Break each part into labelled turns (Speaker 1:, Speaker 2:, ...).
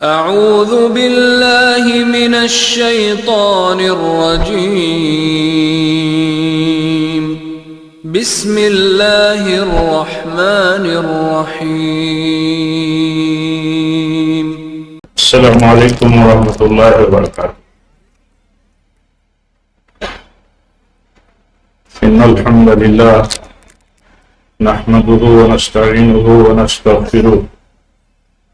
Speaker 1: اعوذ باللہ من الشیطان الرجیم بسم اللہ الرحمن الرحیم
Speaker 2: السلام علیکم ورحمۃ اللہ وبرکاتہ۔ ان الحمد للہ نحمده ونستعینه ونستغفره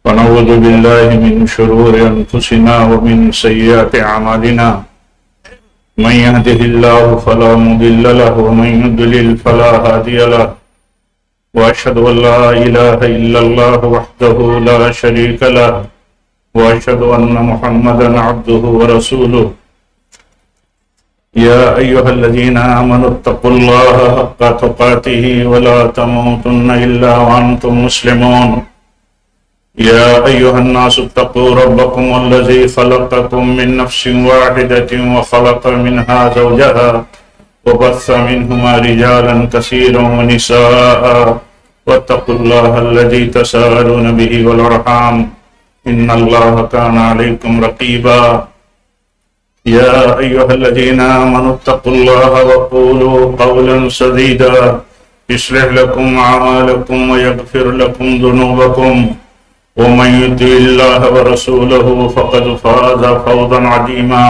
Speaker 2: ونعوذ باللہ من شرور انفسنا ومن سیئات اعمالنا من يهده الله فلا مضل له ومن يضلل فلا هادي له واشهد ان لا اله الا الله وحده لا شريك له واشهد ان محمدا عبده ورسوله يا ايها الذين امنوا اتقوا الله حق تقاته ولا تموتن الا وانتم مسلمون يا أيها الناس اتقوا ربكم الذي خلقكم من نفس واحدة وخلق منها زوجها وبث منهما رجالا كثيرا ونساء واتقوا الله الذي تساءلون به والأرحام إن الله كان عليكم رقيبا يا أيها الذين آمنوا اتقوا الله وقولوا قولا سديدا يصلح لكم أعمالكم ويغفر لكم ذنوبكم ومن يطع الله ورسوله فقد فاز فوزا عظيما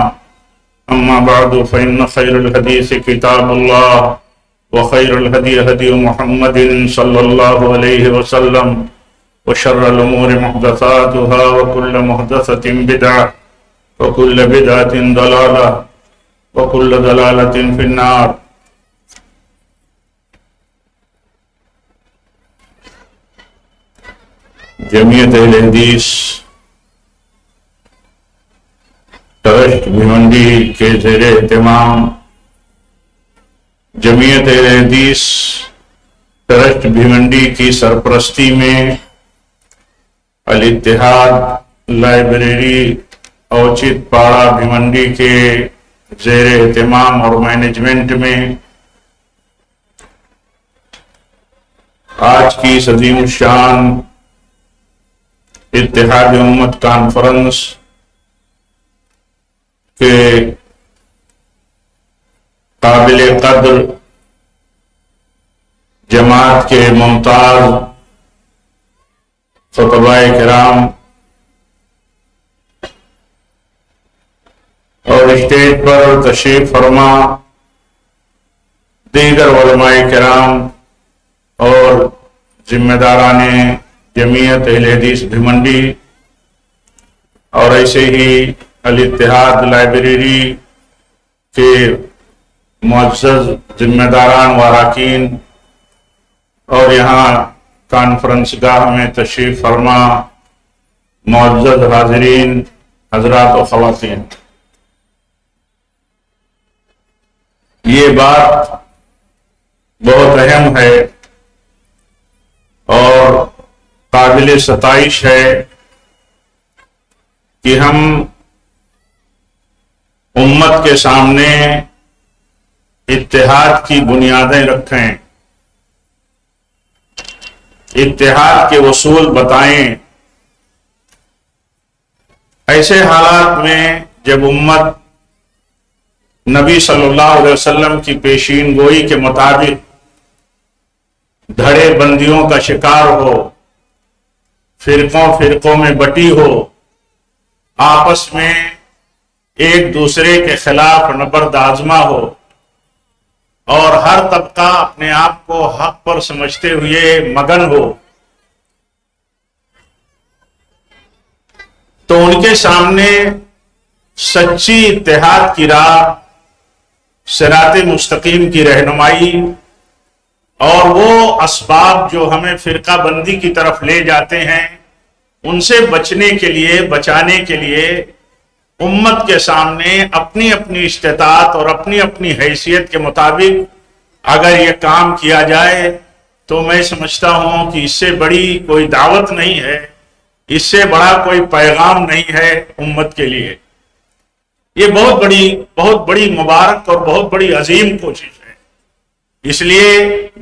Speaker 2: أما بعد فإن خير الحديث كتاب الله وخير الهدي هدي محمد صلى الله عليه وسلم وشر الأمور محدثاتها وكل محدثة بدعة وكل بدعة ضلالة وكل ضلالة في النار۔ جمعیت اہل حدیث ٹرسٹ بھیونڈی کے زیر اہتمام جمعیت اہل حدیث ٹرسٹ بھیونڈی کی سرپرستی میں الاتحاد لائبریری اوچت پاڑا بھیونڈی کے زیر اہتمام اور مینجمنٹ میں آج کی عظیم الشان اتحاد امت کانفرنس کے قابل قدر جماعت کے ممتاز خطباء کرام اور اسٹیج پر تشریف فرما دیگر علماء کرام اور ذمہ داران جمعیت اہل حدیث بھیونڈی اور ایسے ہی الاتحاد لائبریری کے معزز ذمہ داران و اراکین اور یہاں کانفرنس گاہ میں تشریف فرما معزز حاضرین حضرات و خواتین، یہ بات بہت اہم ہے اور قابل ستائش ہے کہ ہم امت کے سامنے اتحاد کی بنیادیں رکھیں، اتحاد کے اصول بتائیں، ایسے حالات میں جب امت نبی صلی اللہ علیہ وسلم کی پیشین گوئی کے مطابق دھڑے بندیوں کا شکار ہو، فرقوں میں بٹی ہو، آپس میں ایک دوسرے کے خلاف نبرد آزما ہو اور ہر طبقہ اپنے آپ کو حق پر سمجھتے ہوئے مگن ہو، تو ان کے سامنے سچی اتحاد کی راہ، صراط مستقیم کی رہنمائی اور وہ اسباب جو ہمیں فرقہ بندی کی طرف لے جاتے ہیں ان سے بچنے کے لیے، بچانے کے لیے امت کے سامنے اپنی اپنی استطاعت اور اپنی اپنی حیثیت کے مطابق اگر یہ کام کیا جائے تو میں سمجھتا ہوں کہ اس سے بڑی کوئی دعوت نہیں ہے، اس سے بڑا کوئی پیغام نہیں ہے امت کے لیے۔ یہ بہت بڑی مبارک اور بہت بڑی عظیم کوشش ہے۔ اس لیے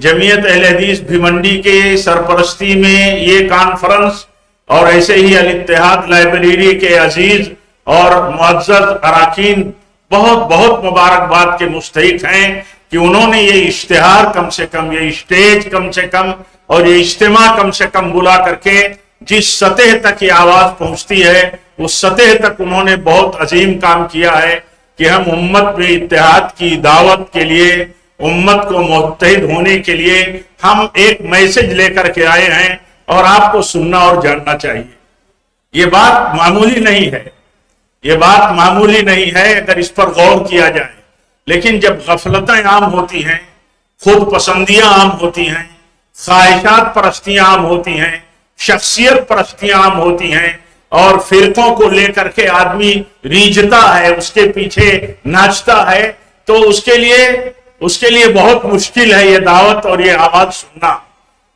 Speaker 2: جمعیت اہل حدیث بھیونڈی کے سرپرستی میں یہ کانفرنس اور ایسے ہی الاتحاد لائبریری کے عزیز اور معزز اراکین بہت بہت مبارکباد کے مستحق ہیں کہ انہوں نے یہ اشتہار کم سے کم، یہ اسٹیج کم سے کم اور یہ اجتماع کم سے کم بلا کر کے جس سطح تک یہ آواز پہنچتی ہے اس سطح تک انہوں نے بہت عظیم کام کیا ہے کہ ہم امت میں اتحاد کی دعوت کے لیے، امت کو متحد ہونے کے لیے ہم ایک میسج لے کر کے آئے ہیں اور آپ کو سننا اور جاننا چاہیے۔ یہ بات معمولی نہیں ہے، یہ بات معمولی نہیں ہے اگر اس پر غور کیا جائے، لیکن جب غفلتیں عام ہوتی ہیں، خود پسندیاں عام ہوتی ہیں، خواہشات پرستیاں عام ہوتی ہیں، شخصیت پرستیاں عام ہوتی ہیں اور فرقوں کو لے کر کے آدمی ریجھتا ہے، اس کے پیچھے ناچتا ہے، تو اس کے لیے بہت مشکل ہے یہ دعوت اور یہ آواز سننا۔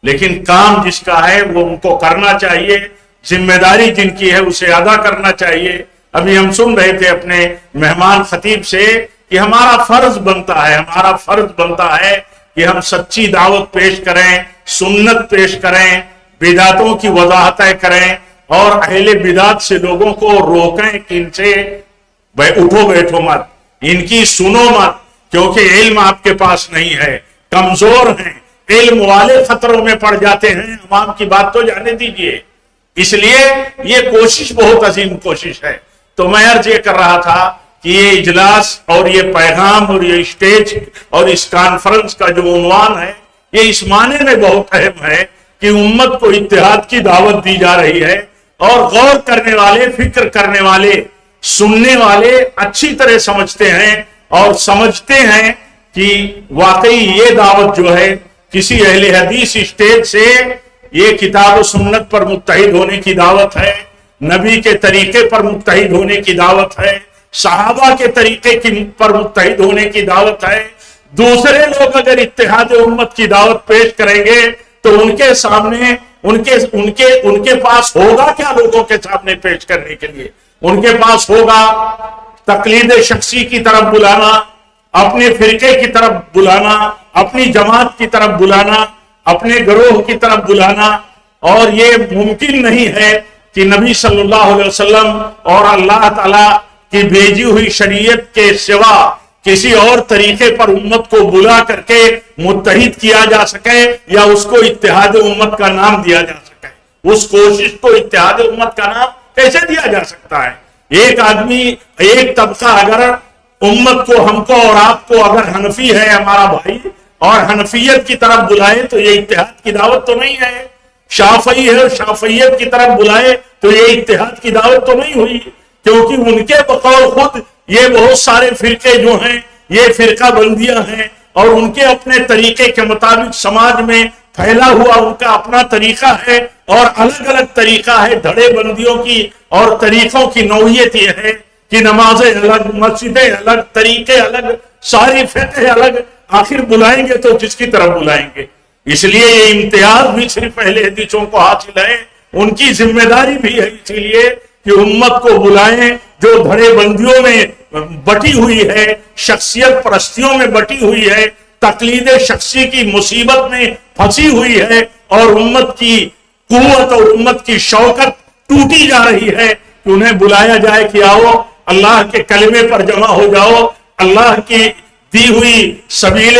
Speaker 2: لیکن کام جس کا ہے وہ ان کو کرنا چاہیے، ذمہ داری جن کی ہے اسے ادا کرنا چاہیے۔ ابھی ہم سن رہے تھے اپنے مہمان خطیب سے کہ ہمارا فرض بنتا ہے کہ ہم سچی دعوت پیش کریں، سنت پیش کریں، بدعتوں کی وضاحتیں کریں اور اہل بدعت سے لوگوں کو روکیں کہ ان سے اٹھو بیٹھو مت، ان کی سنو مت، کیونکہ علم آپ کے پاس نہیں ہے، کمزور ہیں، علم والے خطروں میں پڑ جاتے ہیں، عوام کی بات تو جانے دیجئے۔ اس لیے یہ کوشش بہت عظیم کوشش ہے۔ تو میں عرض یہ کر رہا تھا کہ یہ اجلاس اور یہ پیغام اور یہ اسٹیج اور اس کانفرنس کا جو عنوان ہے یہ اس معنی میں بہت اہم ہے کہ امت کو اتحاد کی دعوت دی جا رہی ہے اور غور کرنے والے، فکر کرنے والے، سننے والے اچھی طرح سمجھتے ہیں اور سمجھتے ہیں کہ واقعی یہ دعوت جو ہے کسی اہل حدیث اسٹیج سے یہ کتاب و سنت پر متحد ہونے کی دعوت ہے، نبی کے طریقے پر متحد ہونے کی دعوت ہے، صحابہ کے طریقے پر متحد ہونے کی دعوت ہے۔ دوسرے لوگ اگر اتحاد امت کی دعوت پیش کریں گے تو ان کے سامنے ان کے پاس ہوگا کیا لوگوں کے سامنے پیش کرنے کے لیے؟ ان کے پاس ہوگا تقلید شخصی کی طرف بلانا، اپنے فرقے کی طرف بلانا، اپنی جماعت کی طرف بلانا، اپنے گروہ کی طرف بلانا، اور یہ ممکن نہیں ہے کہ نبی صلی اللہ علیہ وسلم اور اللہ تعالی کی بھیجی ہوئی شریعت کے سوا کسی اور طریقے پر امت کو بلا کر کے متحد کیا جا سکے یا اس کو اتحاد امت کا نام دیا جا سکے۔ اس کوشش کو اتحاد امت کا نام کیسے دیا جا سکتا ہے؟ ایک آدمی، ایک طبقہ اگر امت کو، ہم کو اور آپ کو اگر حنفی ہے ہمارا بھائی اور حنفیت کی طرف بلائے تو یہ اتحاد کی دعوت تو نہیں ہے۔ شافعی ہے، شافعیت کی طرف بلائے تو یہ اتحاد کی دعوت تو نہیں ہوئی، کیونکہ ان کے بقول خود یہ بہت سارے فرقے جو ہیں یہ فرقہ بندیاں ہیں اور ان کے اپنے طریقے کے مطابق سماج میں پھیلا ہوا ان کا اپنا طریقہ ہے اور الگ الگ طریقہ ہے۔ دھڑے بندیوں کی اور طریقوں کی نوعیت یہ ہے کہ نمازیں الگ، مسجدیں الگ، طریقے الگ، ساری فقہ الگ، آخر بلائیں گے تو جس کی طرف بلائیں گے۔ اس لیے یہ امتیاز بھی صرف اہل حدیثوں کو حاصل ہے، ان کی ذمہ داری بھی ہے اسی لیے کہ امت کو بلائیں جو دھڑے بندیوں میں بٹی ہوئی ہے، شخصیت پرستیوں میں بٹی ہوئی ہے، تقلید شخصی کی مصیبت میں پھنسی ہوئی ہے اور امت کی قوت اور امت کی شوکت ٹوٹی جا رہی ہے، کہ انہیں بلایا جائے کہ آؤ اللہ کے کلمے پر جمع ہو جاؤ، اللہ کی دی ہوئی سبیل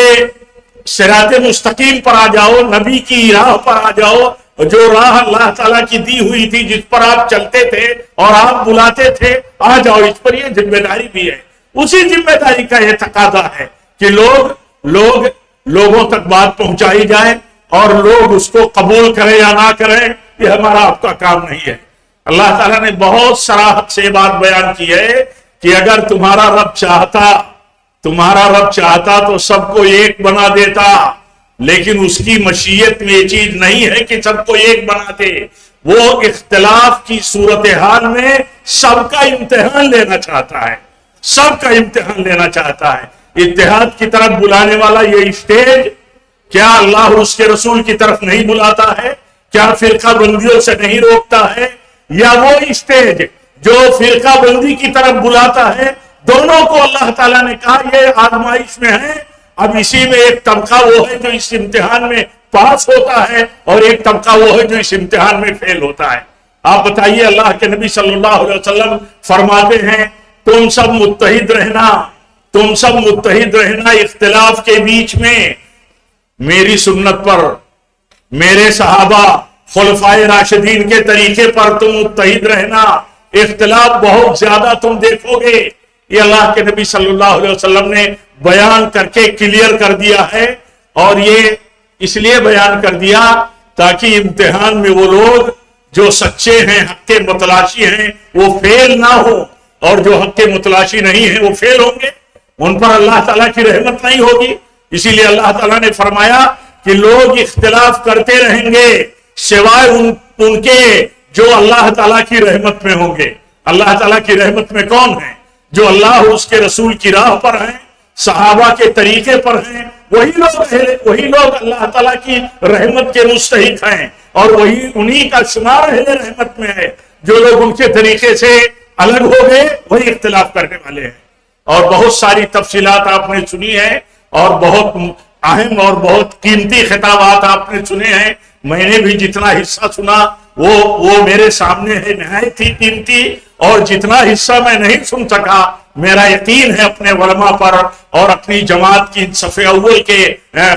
Speaker 2: صراط مستقیم پر آ جاؤ، نبی کی راہ پر آ جاؤ، جو راہ اللہ تعالیٰ کی دی ہوئی تھی جس پر آپ چلتے تھے اور آپ بلاتے تھے، آ جاؤ۔ اس پر یہ ذمہ داری بھی ہے، اسی ذمہ داری کا یہ تقاضا ہے کہ لوگوں تک بات پہنچائی جائے اور لوگ اس کو قبول کریں یا نہ کریں، یہ ہمارا آپ کا کام نہیں ہے۔ اللہ تعالیٰ نے بہت صراحت سے بات بیان کی ہے کہ اگر تمہارا رب چاہتا تو سب کو ایک بنا دیتا، لیکن اس کی مشیت میں یہ چیز نہیں ہے کہ سب کو ایک بنا دے۔ وہ اختلاف کی صورتحال میں سب کا امتحان لینا چاہتا ہے، سب کا امتحان لینا چاہتا ہے۔ اتحاد کی طرف بلانے والا یہ اسٹیج کیا اللہ اور اس کے رسول کی طرف نہیں بلاتا ہے؟ کیا فرقہ بندیوں سے نہیں روکتا ہے؟ یا وہ اسٹیج جو فرقہ بندی کی طرف بلاتا ہے؟ دونوں کو اللہ تعالیٰ نے کہا یہ آزمائش میں ہے۔ اب اسی میں ایک طبقہ وہ ہے جو اس امتحان میں پاس ہوتا ہے اور ایک طبقہ وہ ہے جو اس امتحان میں فیل ہوتا ہے۔ آپ بتائیے، اللہ کے نبی صلی اللہ علیہ وسلم فرماتے ہیں تم سب متحد رہنا، تم سب متحد رہنا اختلاف کے بیچ میں، میری سنت پر، میرے صحابہ خلفائے راشدین کے طریقے پر تم متحد رہنا، اختلاف بہت زیادہ تم دیکھو گے۔ یہ اللہ کے نبی صلی اللہ علیہ وسلم نے بیان کر کے کلیئر کر دیا ہے، اور یہ اس لیے بیان کر دیا تاکہ امتحان میں وہ لوگ جو سچے ہیں، حق کے متلاشی ہیں، وہ فیل نہ ہو، اور جو حق کے متلاشی نہیں ہیں وہ فیل ہوں گے، ان پر اللہ تعالیٰ کی رحمت نہیں ہوگی۔ اسی لیے اللہ تعالیٰ نے فرمایا کہ لوگ اختلاف کرتے رہیں گے سوائے ان کے جو اللہ تعالیٰ کی رحمت میں ہوں گے۔ اللہ تعالیٰ کی رحمت میں کون ہیں؟ جو اللہ اور اس کے رسول کی راہ پر ہیں، صحابہ کے طریقے پر ہیں، وہی لوگ اللہ تعالیٰ کی رحمت کے مستحق ہیں، اور انہی کا شمار اہل رحمت میں ہے۔ جو لوگ ان کے طریقے سے الگ ہو گئے وہی اختلاف کرنے والے ہیں۔ اور بہت ساری تفصیلات آپ نے سنی ہے، اور بہت اہم اور بہت قیمتی خطابات آپ نے سنے ہیں۔ میں نے بھی جتنا حصہ سنا وہ میرے سامنے ہے، نہایت ہی قیمتی، اور جتنا حصہ میں نہیں سن سکا، میرا یقین ہے اپنے علماء پر اور اپنی جماعت کی صف اول کے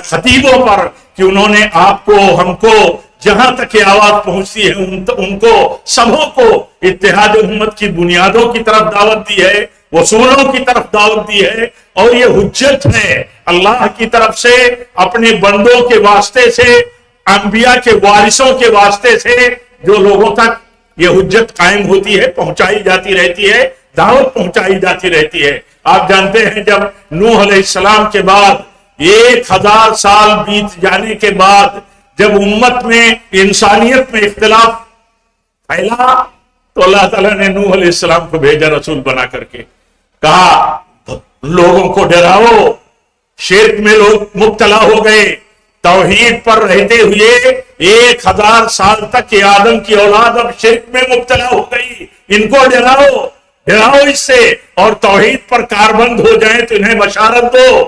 Speaker 2: خطیبوں پر کہ انہوں نے آپ کو، ہم کو، جہاں تک یہ آواز پہنچتی ہے ان کو سبوں کو اتحاد امت کی بنیادوں کی طرف دعوت دی ہے، اصولوں کی طرف دعوت دی ہے، اور یہ حجت ہے اللہ کی طرف سے اپنے بندوں کے واسطے سے، انبیاء کے وارثوں کے واسطے سے جو لوگوں تک یہ حجت قائم ہوتی ہے، پہنچائی جاتی رہتی ہے، دعوت پہنچائی جاتی رہتی ہے۔ آپ جانتے ہیں جب نوح علیہ السلام کے بعد 1000 سال بیت جانے کے بعد جب امت میں، انسانیت میں اختلاف پھیلا، تو اللہ تعالیٰ نے نوح علیہ السلام کو بھیجا رسول بنا کر کے، کہا لوگوں کو ڈراؤ، شرک میں لوگ مبتلا ہو گئے، توحید پر رہتے ہوئے 1000 سال تک یہ آدم کی اولاد اب شرک میں مبتلا ہو گئی، ان کو ڈراؤ اس سے، اور توحید پر کاربند ہو جائیں تو انہیں بشارت دو۔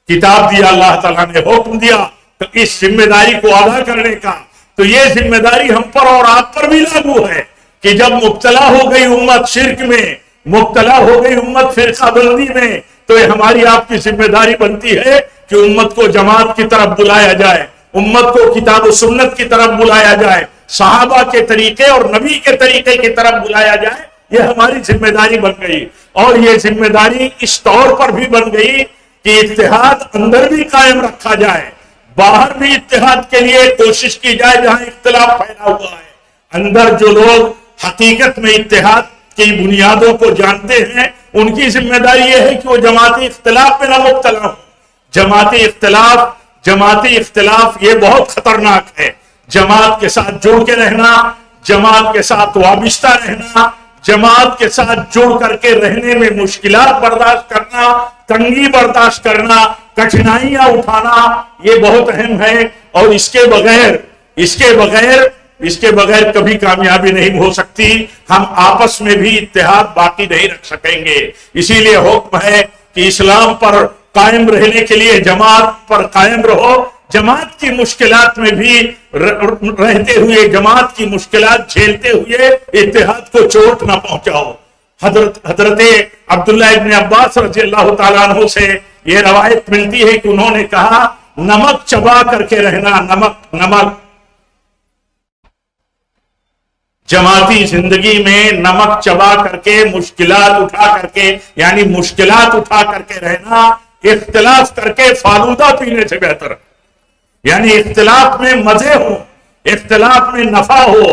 Speaker 2: کتاب دیا اللہ تعالیٰ نے، حکم دیا اس ذمہ داری کو ادا کرنے کا۔ تو یہ ذمہ داری ہم پر اور آپ پر بھی لاگو ہے کہ جب مبتلا ہو گئی امت شرک میں، مبتلا ہو گئی امت فرقہ بندی میں، تو یہ ہماری آپ کی ذمہ داری بنتی ہے کہ امت کو جماعت کی طرف بلایا جائے، امت کو کتاب و سنت کی طرف بلایا جائے، صحابہ کے طریقے اور نبی کے طریقے کی طرف بلایا جائے۔ یہ ہماری ذمہ داری بن گئی، اور یہ ذمہ داری اس طور پر بھی بن گئی کہ اتحاد اندر بھی قائم رکھا جائے، باہر بھی اتحاد کے لیے کوشش کی جائے جہاں اختلاف پھیلا ہوا ہے۔ اندر جو لوگ حقیقت میں اتحاد کی بنیادوں کو جانتے ہیں، ان کی ذمہ داری یہ ہے کہ وہ جماعتی اختلاف میں نہ مبتلا ہو۔ جماعتی اختلاف یہ بہت خطرناک ہے۔ جماعت کے ساتھ جڑ کے رہنا، جماعت کے ساتھ وابستہ رہنا، جماعت کے ساتھ جڑ کر کے رہنے میں مشکلات برداشت کرنا، تنگی برداشت کرنا، کٹھنائیاں اٹھانا، یہ بہت اہم ہے، اور اس کے بغیر کبھی کامیابی نہیں ہو سکتی۔ ہم آپس میں بھی اتحاد باقی نہیں رکھ سکیں گے۔ اسی لیے حکم ہے کہ اسلام پر قائم رہنے کے لیے جماعت پر قائم رہو، جماعت کی مشکلات میں بھی رہتے ہوئے، جماعت کی مشکلات جھیلتے ہوئے اتحاد کو چوٹ نہ پہنچاؤ۔ حضرت عبداللہ ابن عباس رضی اللہ تعالیٰ عنہ سے یہ روایت ملتی ہے کہ انہوں نے کہا نمک چبا کر کے رہنا، نمک جماعتی زندگی میں نمک چبا کر کے، مشکلات اٹھا کر کے، یعنی مشکلات اٹھا کر کے رہنا، اختلاف کر کے فالودہ پینے سے بہتر، یعنی اختلاف میں مزے ہو، اختلاف میں نفع ہو،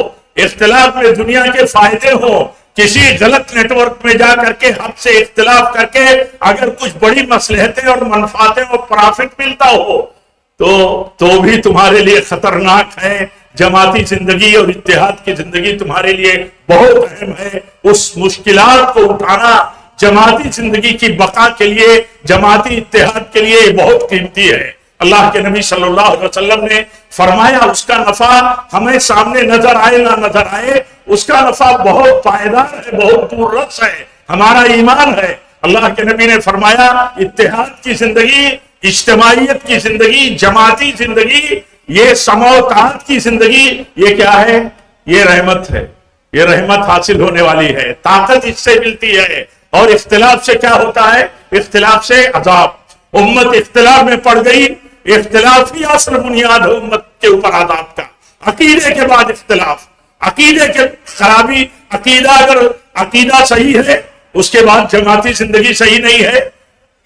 Speaker 2: اختلاف میں دنیا کے فائدے ہو۔ کسی غلط نیٹ ورک میں جا کر کے حق سے اختلاف کر کے اگر کچھ بڑی مصلحتیں اور منفعتیں اور پرافٹ ملتا ہو تو بھی تمہارے لیے خطرناک ہے۔ جماعتی زندگی اور اتحاد کی زندگی تمہارے لیے بہت اہم ہے۔ اس مشکلات کو اٹھانا جماعتی زندگی کی بقا کے لیے، جماعتی اتحاد کے لیے بہت قیمتی ہے۔ اللہ کے نبی صلی اللہ علیہ وسلم نے فرمایا اس کا نفع ہمیں سامنے نظر آئے نہ نظر آئے، اس کا نفع بہت پائیدار ہے، بہت دور رس ہے، ہمارا ایمان ہے۔ اللہ کے نبی نے فرمایا اتحاد کی زندگی، اجتماعیت کی زندگی، جماعتی زندگی، یہ سماعت کی زندگی، یہ کیا ہے؟ یہ رحمت ہے، یہ رحمت حاصل ہونے والی ہے، طاقت اس سے ملتی ہے۔ اور اختلاف سے کیا ہوتا ہے؟ اختلاف سے عذاب۔ امت اختلاف میں پڑ گئی، اختلاف ہی اصل بنیاد ہے امت کے اوپر عذاب کا۔ عقیدے کے بعد اختلاف، عقیدے کے خرابی، اگر عقیدہ صحیح ہے اس کے بعد جماعتی زندگی صحیح نہیں ہے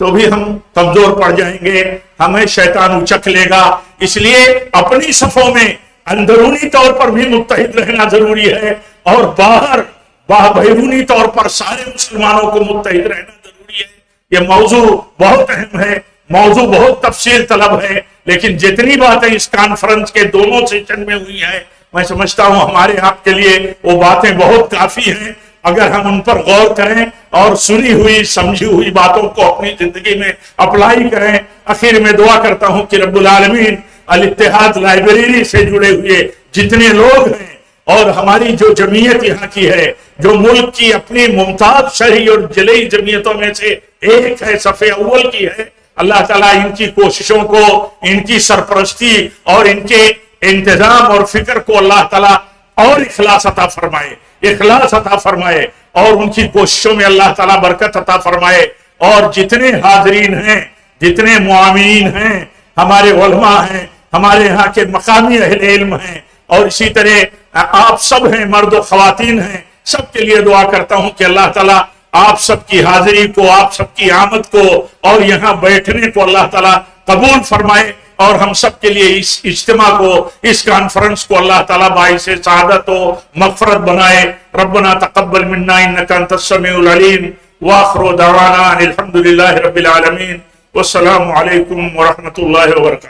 Speaker 2: تو بھی ہم کمزور پڑ جائیں گے، ہمیں شیطان اچک لے گا۔ اس لیے اپنی صفوں میں اندرونی طور پر بھی متحد رہنا ضروری ہے، اور باہر بیرونی طور پر سارے مسلمانوں کو متحد رہنا ضروری ہے۔ یہ موضوع بہت اہم ہے، موضوع بہت تفصیل طلب ہے، لیکن جتنی باتیں اس کانفرنس کے دونوں سیشن میں ہوئی ہیں میں سمجھتا ہوں ہمارے آپ کے لیے وہ باتیں بہت کافی ہیں۔ اگر ہم ان پر غور کریں اور سنی ہوئی سمجھی ہوئی باتوں کو اپنی زندگی میں اپلائی کریں۔ آخر میں دعا کرتا ہوں کہ رب العالمین الاتحاد لائبریری سے جڑے ہوئے جتنے لوگ ہیں اور ہماری جو جمعیت یہاں کی ہے، جو ملک کی اپنی ممتاز شرعی اور جلئی جمعیتوں میں سے ایک ہے، صف اول کی ہے، اللہ تعالیٰ ان کی کوششوں کو، ان کی سرپرستی اور ان کے انتظام اور فکر کو اللہ تعالیٰ اور اخلاص عطا فرمائے، اخلاص عطا فرمائے، اور ان کی کوششوں میں اللہ تعالیٰ برکت عطا فرمائے۔ اور جتنے حاضرین ہیں، جتنے معاملین ہیں، ہمارے علماء ہیں، ہمارے یہاں کے مقامی اہل علم ہیں، اور اسی طرح آپ سب ہیں، مرد و خواتین ہیں، سب کے لیے دعا کرتا ہوں کہ اللہ تعالیٰ آپ سب کی حاضری کو، آپ سب کی آمد کو اور یہاں بیٹھنے کو اللہ تعالیٰ قبول فرمائے، اور ہم سب کے لیے اس اجتماع کو، اس کانفرنس کو اللہ تعالیٰ باعث سعادت و مغفرت بنائے۔ ربنا تقبل منا انک انت السمیع العلیم، وآخر دعوانا الحمد للہ رب العالمین، والسلام علیکم ورحمۃ اللہ وبرکاتہ۔